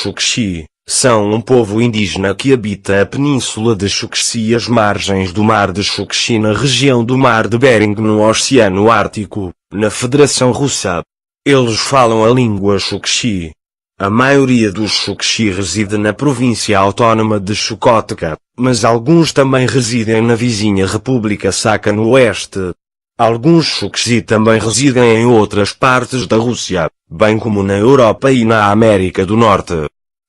Chukchi são um povo indígena que habita a península de Chukchi e as margens do Mar de Chukchi na região do Mar de Bering no Oceano Ártico, na Federação Russa. Eles falam a língua Chukchi. A maioria dos Chukchi reside na província autónoma de Chukotka, mas alguns também residem na vizinha República Sakha no oeste. Alguns Chukchi também residem em outras partes da Rússia, bem como na Europa e na América do Norte.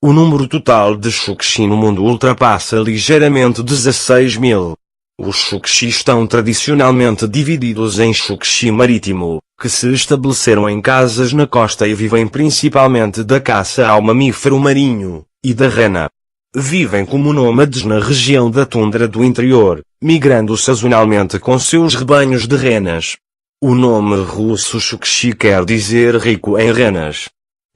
O número total de Chukchi no mundo ultrapassa ligeiramente 16 mil. Os Chukchi estão tradicionalmente divididos em Chukchi marítimo, que se estabeleceram em casas na costa e vivem principalmente da caça ao mamífero marinho, e da rena. Vivem como nômades na região da tundra do interior, migrando sazonalmente com seus rebanhos de renas. O nome russo Chukchi quer dizer rico em renas.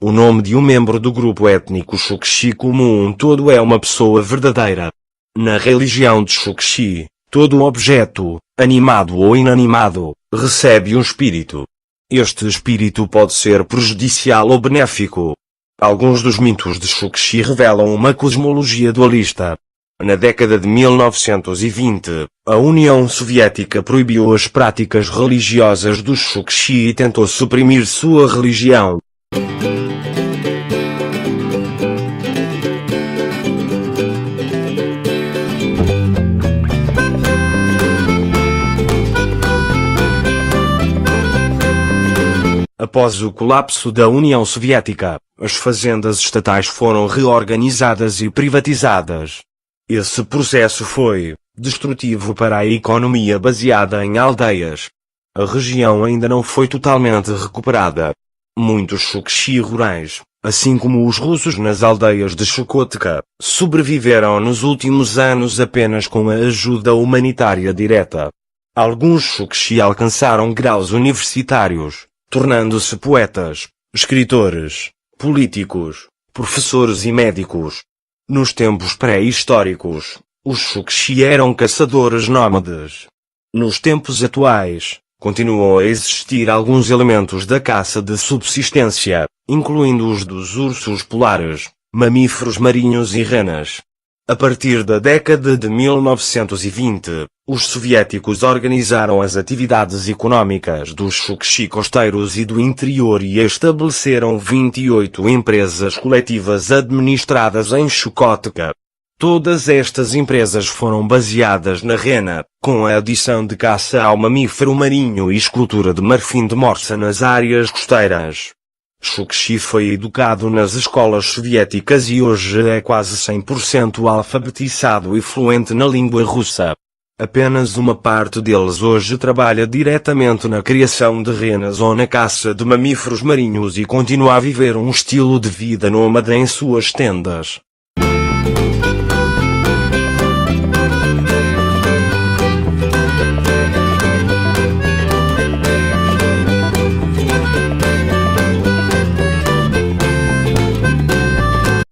O nome de um membro do grupo étnico Chukchi como um todo é uma pessoa verdadeira. Na religião de Chukchi, todo objeto, animado ou inanimado, recebe um espírito. Este espírito pode ser prejudicial ou benéfico. Alguns dos mitos de Chukchi revelam uma cosmologia dualista. Na década de 1920, a União Soviética proibiu as práticas religiosas dos Chukchi e tentou suprimir sua religião. Após o colapso da União Soviética, as fazendas estatais foram reorganizadas e privatizadas. Esse processo foi destrutivo para a economia baseada em aldeias. A região ainda não foi totalmente recuperada. Muitos Chukchi rurais, assim como os russos nas aldeias de Chukotka, sobreviveram nos últimos anos apenas com a ajuda humanitária direta. Alguns Chukchi alcançaram graus universitários, tornando-se poetas, escritores, políticos, professores e médicos. Nos tempos pré-históricos, os Chukchi eram caçadores nómades. Nos tempos atuais, continuam a existir alguns elementos da caça de subsistência, incluindo os dos ursos polares, mamíferos marinhos e renas. A partir da década de 1920, os soviéticos organizaram as atividades econômicas dos Chukchi costeiros e do interior e estabeleceram 28 empresas coletivas administradas em Chukotka. Todas estas empresas foram baseadas na rena, com a adição de caça ao mamífero marinho e escultura de marfim de morsa nas áreas costeiras. Chukchi foi educado nas escolas soviéticas e hoje é quase 100% alfabetizado e fluente na língua russa. Apenas uma parte deles hoje trabalha diretamente na criação de renas ou na caça de mamíferos marinhos e continua a viver um estilo de vida nômade em suas tendas.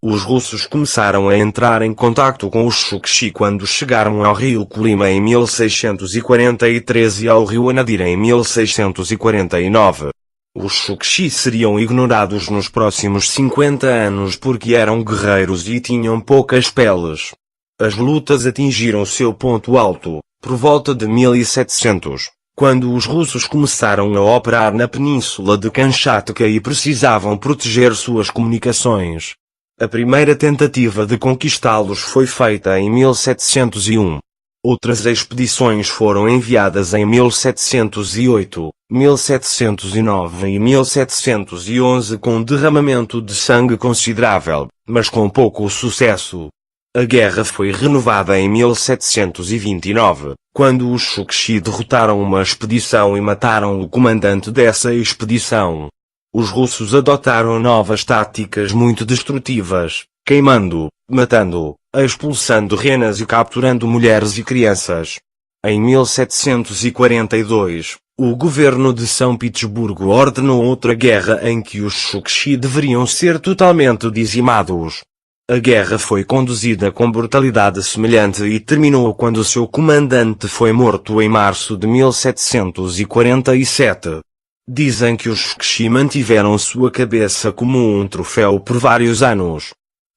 Os russos começaram a entrar em contacto com os Chukchi quando chegaram ao rio Kolyma em 1643 e ao rio Anadyr em 1649. Os Chukchi seriam ignorados nos próximos 50 anos porque eram guerreiros e tinham poucas peles. As lutas atingiram seu ponto alto, por volta de 1700, quando os russos começaram a operar na península de Kamchatka e precisavam proteger suas comunicações. A primeira tentativa de conquistá-los foi feita em 1701. Outras expedições foram enviadas em 1708, 1709 e 1711 com derramamento de sangue considerável, mas com pouco sucesso. A guerra foi renovada em 1729, quando os Chukchi derrotaram uma expedição e mataram o comandante dessa expedição. Os russos adotaram novas táticas muito destrutivas, queimando, matando, expulsando renas e capturando mulheres e crianças. Em 1742, o governo de São Petersburgo ordenou outra guerra em que os Chukchi deveriam ser totalmente dizimados. A guerra foi conduzida com brutalidade semelhante e terminou quando seu comandante foi morto em março de 1747. Dizem que os Chukchi mantiveram sua cabeça como um troféu por vários anos.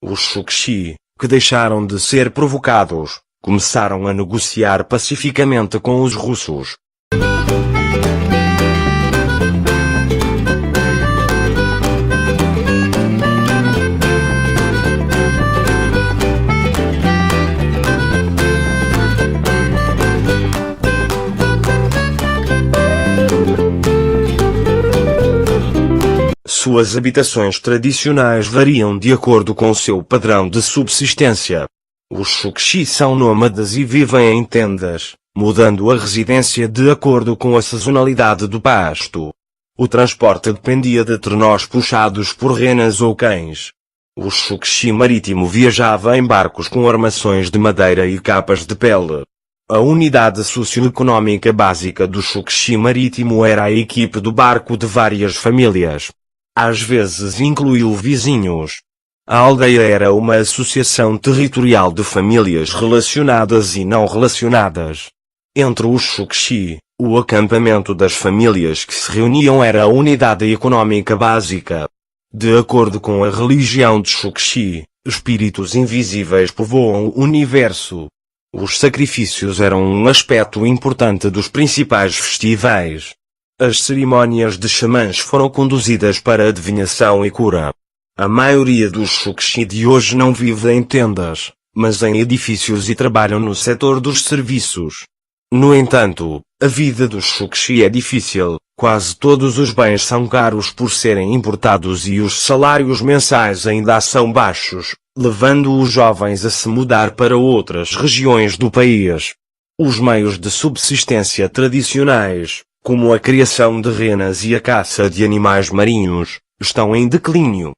Os Chukchi, que deixaram de ser provocados, começaram a negociar pacificamente com os russos. Suas habitações tradicionais variam de acordo com seu padrão de subsistência. Os Chukchi são nômades e vivem em tendas, mudando a residência de acordo com a sazonalidade do pasto. O transporte dependia de trenós puxados por renas ou cães. O Chukchi marítimo viajava em barcos com armações de madeira e capas de pele. A unidade socioeconômica básica do Chukchi marítimo era a equipe do barco de várias famílias. Às vezes incluiu vizinhos. A aldeia era uma associação territorial de famílias relacionadas e não relacionadas. Entre os Chukchi, o acampamento das famílias que se reuniam era a unidade econômica básica. De acordo com a religião de Chukchi, espíritos invisíveis povoam o universo. Os sacrifícios eram um aspecto importante dos principais festivais. As cerimônias de xamãs foram conduzidas para adivinhação e cura. A maioria dos Chukchi de hoje não vive em tendas, mas em edifícios e trabalham no setor dos serviços. No entanto, a vida dos Chukchi é difícil, quase todos os bens são caros por serem importados e os salários mensais ainda são baixos, levando os jovens a se mudar para outras regiões do país. Os meios de subsistência tradicionais, como a criação de renas e a caça de animais marinhos, estão em declínio.